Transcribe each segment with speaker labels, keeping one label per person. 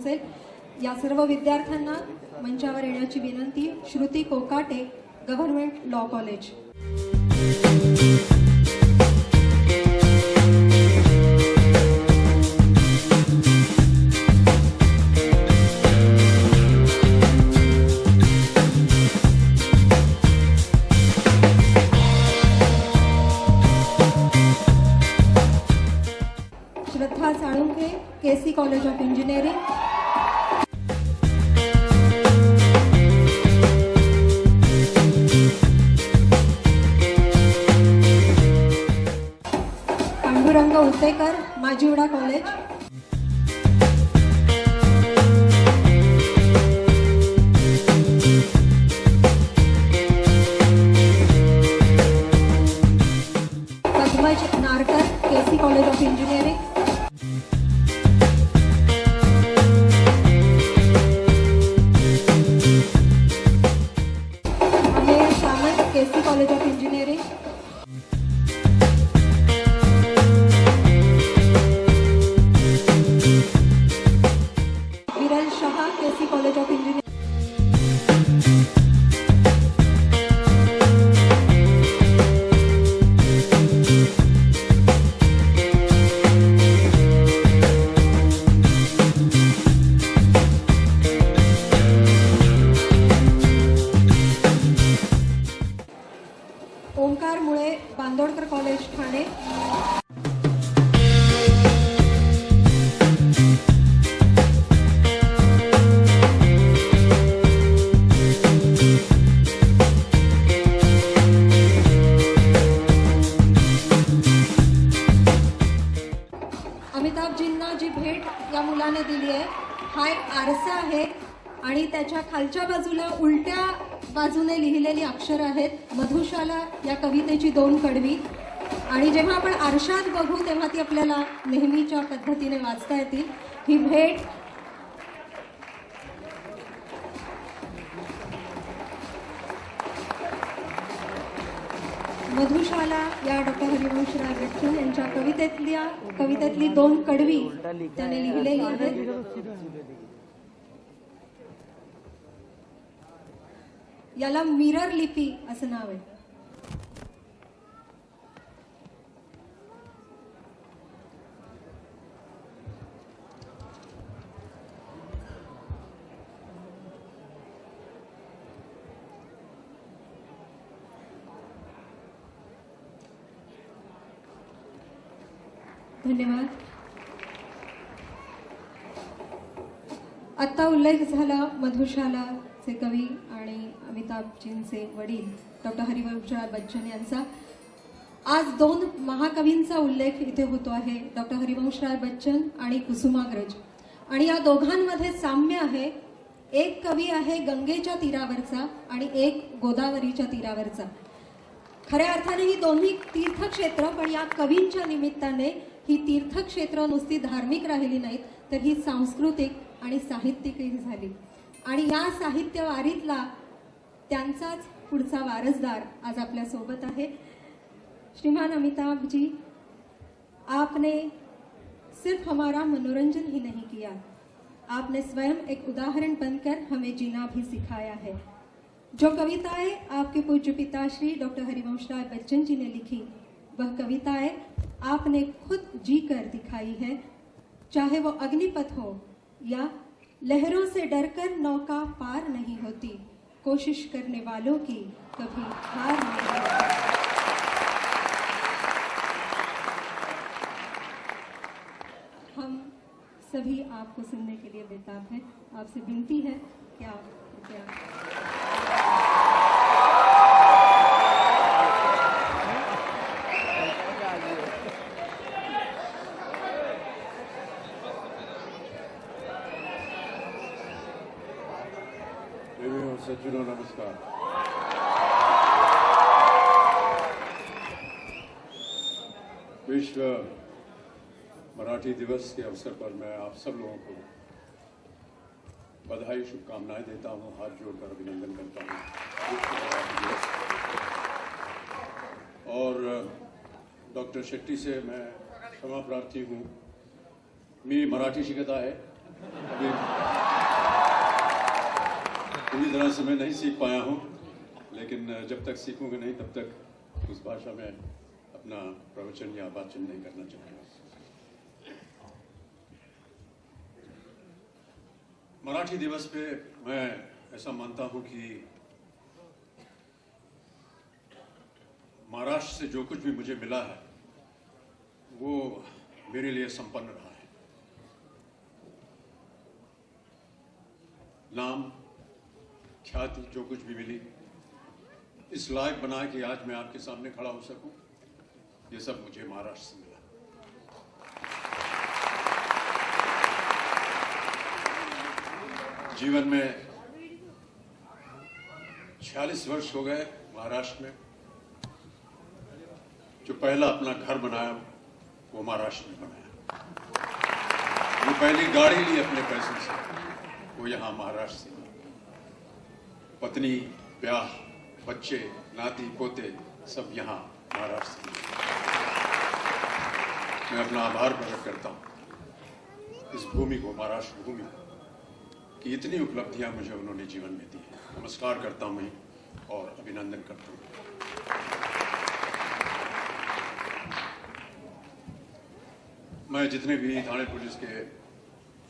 Speaker 1: पोहोचेल. या सर्व विद्यार्थ्यांना मंचावर येण्याची विनंती. Shruti Kokate, government law college. Shraddha Salunkhe, KC college of engineering. Pandurang Utekar, Majiwada college. Padmaj Narkar, KC college of engineering. Amey Samant, KC college of engineering. Viral Shah, KC college of engineering. Omkar Mule, Bandodkar college, Thane. अमिताभजींना जी भेट या मुलाने दिली आहे, हा एक आरसा आहे आणि त्याच्या खालच्या बाजूला उलट्या बाजूने लिहिलेली अक्षर आहेत. मधुशाला या कवितेची 2 कडवी. आणि जेव्हा आपण आरशात बघू तेव्हा ती आपल्याला नेहमीच्या पद्धतीने वाचता येतील. ही भेट मधुशाला या डॉक्टर हरिवंशराय बच्चन यांच्या कवितेतली 2 कडवी त्याने लिहिलेली आहे. याला मिरर लिपी असं नाव आहे. धन्यवाद. आता उल्लेख झाला मधुशालाचे कवी आणि अमिताभजींचे वडील डॉक्टर हरिवंशराय बच्चन यांचा. आज 2 महाकवींचा उल्लेख इथे होतो आहे, डॉक्टर हरिवंशराय बच्चन आणि कुसुमाग्रज. आणि या दोघांमध्ये साम्य आहे. एक कवी आहे गंगेच्या तीरावरचा आणि एक गोदावरीच्या तीरावरचा. खऱ्या अर्थाने ही दोन्ही तीर्थक्षेत्र, पण या कवींच्या निमित्ताने ही तीर्थक्षेत्र नुसती धार्मिक राहिली नाहीत, तर ही सांस्कृतिक आणि साहित्यिकही झाली. आणि या साहित्य वारीतला त्यांचाच पुढचा वारसदार आज आपल्या सोबत आहे. श्रीमान अमिताभ जी, आपने सिर्फ हमारा मनोरंजन ही नहीं किया, आपने स्वयं एक उदाहरण बनकर हमें जीना भी सिखाया है. जो कविताएं आपके पूज्य पिताश्री डॉक्टर हरिवंशराय बच्चन जी ने लिखी, वह कविताएं आपने खुद जी कर दिखाई है. चाहे वो अग्निपथ हो या लहरों से डरकर नौका पार नहीं होती, कोशिश करने वालों की कभी हार नहीं होती. हम सभी आपको सुनने के लिए बेताब हैं. आपसे विनती है कि आप
Speaker 2: सज्जनों नमस्कार. विश्व मराठी दिवस के अवसर पर मैं आप सब लोगों को बधाई शुभकामनाएं देता हूं, हाथ जोड़कर अभिनंदन करता हूं. और डॉक्टर शेट्टी से मैं क्षमा प्रार्थी हूं. मी मराठी शिकत आहे अभी पूरी तरह से मैं नहीं सीख पाया हूँ, लेकिन जब तक सीखूंगा नहीं तब तक उस भाषा में अपना प्रवचन या वाचन नहीं करना चाहूँगा। मराठी दिवस पे मैं ऐसा मानता हूँ कि महाराष्ट्र से जो कुछ भी मुझे मिला है वो मेरे लिए संपन्न रहा है। नाम, ख्याति जो कुछ भी मिली, इस लायक बना कि आज मैं आपके सामने खड़ा हो सकूं, ये सब मुझे महाराष्ट्र से मिला। जीवन में 46 वर्ष हो गए महाराष्ट्र में। जो पहला अपना घर बनाया वो महाराष्ट्र में बनाया। जो पहली गाड़ी ली अपने पैसे से वो यहाँ महाराष्ट्र से। पत्नी, ब्याह, बच्चे, नाती पोते सब यहाँ महाराष्ट्र में। मैं अपना आभार प्रकट करता हूँ इस भूमि को, महाराष्ट्र भूमि को, कि इतनी उपलब्धियां मुझे उन्होंने जीवन में दी है। नमस्कार करता हूँ मैं और अभिनंदन करता हूँ। मैं जितने भी थाने पुलिस के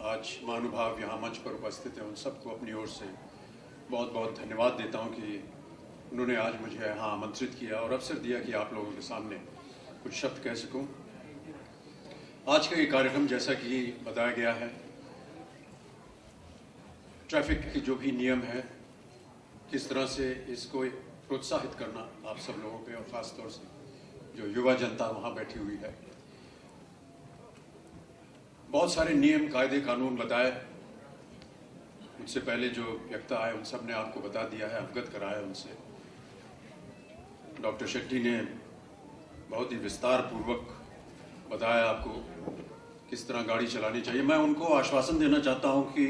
Speaker 2: आज महानुभाव यहाँ मंच पर उपस्थित हैं उन सबको अपनी ओर से बहुत बहुत धन्यवाद देता हूँ कि उन्होंने आज मुझे यहाँ आमंत्रित किया और अवसर दिया कि आप लोगों के सामने कुछ शब्द कह सकूँ। आज का ये कार्यक्रम जैसा कि बताया गया है, ट्रैफिक के जो भी नियम है किस तरह से इसको प्रोत्साहित करना आप सब लोगों पे और ख़ास तौर से जो युवा जनता वहाँ बैठी हुई है। बहुत सारे नियम, कायदे, कानून बताए। मुझसे पहले जो वक्ता आए उन सब ने आपको बता दिया है, अवगत कराया उनसे। डॉक्टर शेट्टी ने बहुत ही विस्तार पूर्वक बताया आपको किस तरह गाड़ी चलानी चाहिए। मैं उनको आश्वासन देना चाहता हूं कि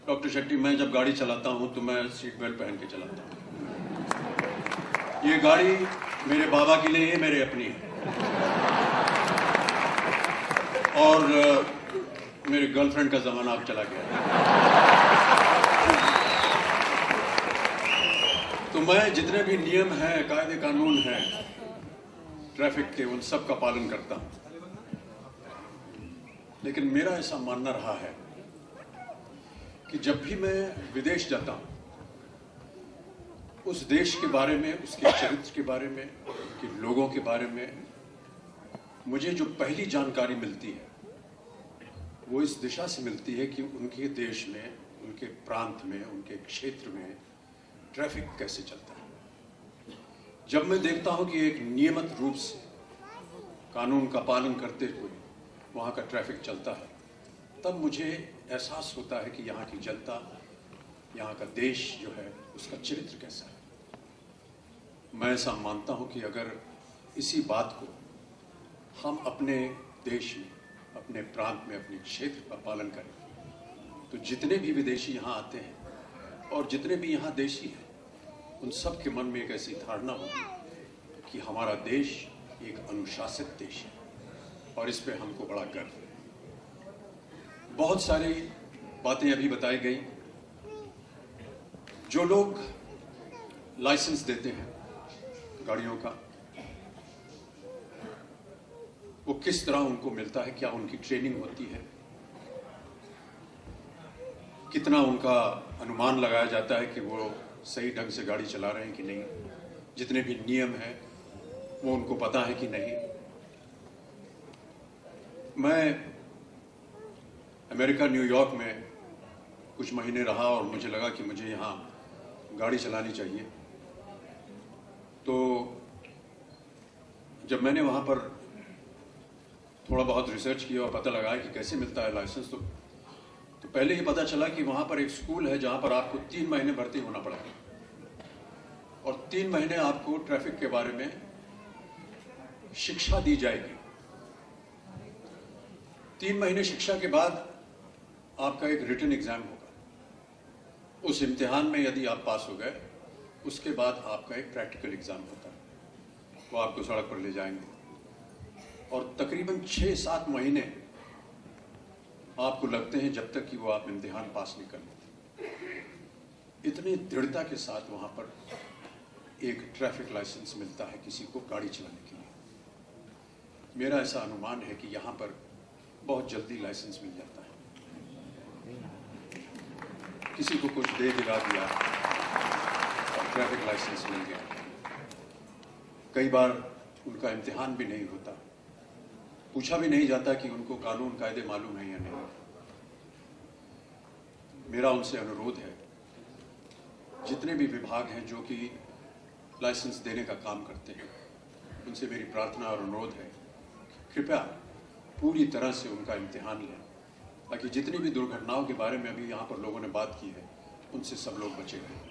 Speaker 2: डॉक्टर शेट्टी, मैं जब गाड़ी चलाता हूं तो मैं सीट बेल्ट पहन के चलाता हूं। ये गाड़ी मेरे बाबा की नहीं है, मेरे अपनी है। और मेरे गर्लफ्रेंड का जमाना अब चला गया। तो मैं जितने भी नियम हैं, कायदे कानून हैं ट्रैफिक के, उन सब का पालन करता हूं। लेकिन मेरा ऐसा मानना रहा है कि जब भी मैं विदेश जाता हूं, उस देश के बारे में, उसके चरित्र के बारे में, उसके लोगों के बारे में मुझे जो पहली जानकारी मिलती है वो इस दिशा से मिलती है कि उनके देश में, उनके प्रांत में, उनके क्षेत्र में ट्रैफिक कैसे चलता है। जब मैं देखता हूं कि एक नियमित रूप से कानून का पालन करते हुए वहाँ का ट्रैफिक चलता है, तब मुझे एहसास होता है कि यहाँ की जनता, यहाँ का देश जो है उसका चरित्र कैसा है। मैं ऐसा मानता हूँ कि अगर इसी बात को हम अपने देश में, अपने प्रांत में, अपने क्षेत्र का पालन करें तो जितने भी विदेशी यहाँ आते हैं और जितने भी यहाँ देशी हैं उन सब के मन में एक ऐसी धारणा होगी कि हमारा देश एक अनुशासित देश है और इस पे हमको बड़ा गर्व है। बहुत सारी बातें अभी बताई गई। जो लोग लाइसेंस देते हैं गाड़ियों का, वो किस तरह उनको मिलता है, क्या उनकी ट्रेनिंग होती है, कितना उनका अनुमान लगाया जाता है कि वो सही ढंग से गाड़ी चला रहे हैं कि नहीं, जितने भी नियम हैं वो उनको पता है कि नहीं। मैं अमेरिका, न्यूयॉर्क में कुछ महीने रहा और मुझे लगा कि मुझे यहाँ गाड़ी चलानी चाहिए। तो जब मैंने वहाँ पर थोड़ा बहुत रिसर्च किया और पता लगाया कि कैसे मिलता है लाइसेंस, तो पहले ही पता चला कि वहाँ पर एक स्कूल है जहाँ पर आपको 3 महीने भर्ती होना पड़ेगा और 3 महीने आपको ट्रैफिक के बारे में शिक्षा दी जाएगी। 3 महीने शिक्षा के बाद आपका एक रिटन एग्जाम होगा। उस इम्तिहान में यदि आप पास हो गए, उसके बाद आपका एक प्रैक्टिकल एग्जाम होता है। वो आपको सड़क पर ले जाएंगे और तकरीबन 6-7 महीने आपको लगते हैं जब तक कि वो आप इम्तिहान पास नहीं कर लेते। इतनी दृढ़ता के साथ वहाँ पर एक ट्रैफिक लाइसेंस मिलता है किसी को गाड़ी चलाने के लिए। मेरा ऐसा अनुमान है कि यहाँ पर बहुत जल्दी लाइसेंस मिल जाता है। किसी को कुछ दे दिला दिया और ट्रैफिक लाइसेंस मिल गया। कई बार उनका इम्तिहान भी नहीं होता, पूछा भी नहीं जाता कि उनको कानून कायदे मालूम है या नहीं। मेरा उनसे अनुरोध है, जितने भी विभाग हैं जो कि लाइसेंस देने का काम करते हैं, उनसे मेरी प्रार्थना और अनुरोध है, कृपया पूरी तरह से उनका इम्तिहान लें, ताकि जितनी भी दुर्घटनाओं के बारे में अभी यहाँ पर लोगों ने बात की है, उनसे सब लोग बचे रहें।